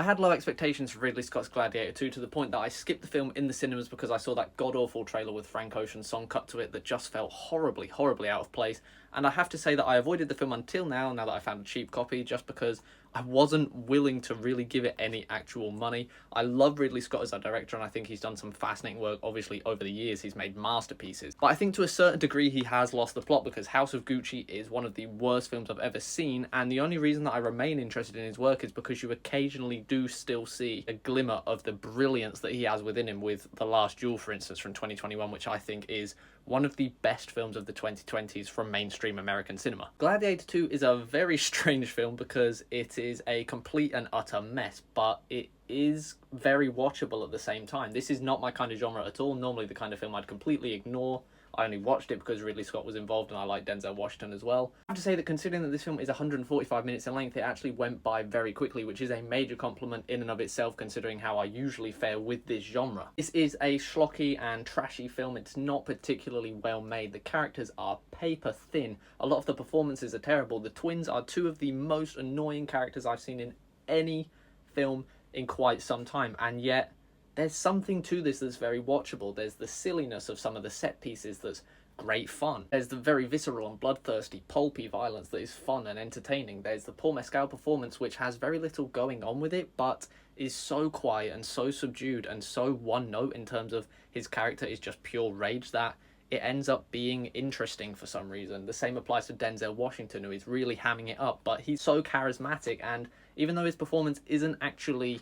I had low expectations for Ridley Scott's Gladiator II to the point that I skipped the film in the cinemas because I saw that god-awful trailer with Frank Ocean's song cut to it that just felt horribly, horribly out of place. And I have to say that I avoided the film until now that I found a cheap copy, just because I wasn't willing to really give it any actual money. I love Ridley Scott as a director, and I think he's done some fascinating work. Obviously, over the years, he's made masterpieces. But I think to a certain degree, he has lost the plot, because House of Gucci is one of the worst films I've ever seen, and the only reason that I remain interested in his work is because you occasionally do still see a glimmer of the brilliance that he has within him, with The Last Duel, for instance, from 2021, which I think is one of the best films of the 2020s from mainstream American cinema. Gladiator 2 is a very strange film because it is a complete and utter mess, but it is very watchable at the same time. This is not my kind of genre at all. Normally the kind of film I'd completely ignore. I only watched it because Ridley Scott was involved, and I like Denzel Washington as well. I have to say that considering that this film is 145 minutes in length, it actually went by very quickly, which is a major compliment in and of itself, considering how I usually fare with this genre. This is a schlocky and trashy film. It's not particularly well made. The characters are paper thin. A lot of the performances are terrible. The twins are two of the most annoying characters I've seen in any film in quite some time, and yet there's something to this that's very watchable. There's the silliness of some of the set pieces that's great fun. There's the very visceral and bloodthirsty, pulpy violence that is fun and entertaining. There's the poor Mescal performance, which has very little going on with it, but is so quiet and so subdued and so one note in terms of his character is just pure rage that it ends up being interesting for some reason. The same applies to Denzel Washington, who is really hamming it up, but he's so charismatic, and even though his performance isn't actually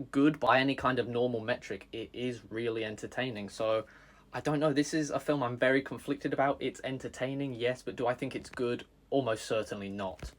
good by any kind of normal metric, it is really entertaining. So I don't know, this is a film I'm very conflicted about. It's entertaining, yes, but do I think it's good? Almost certainly not.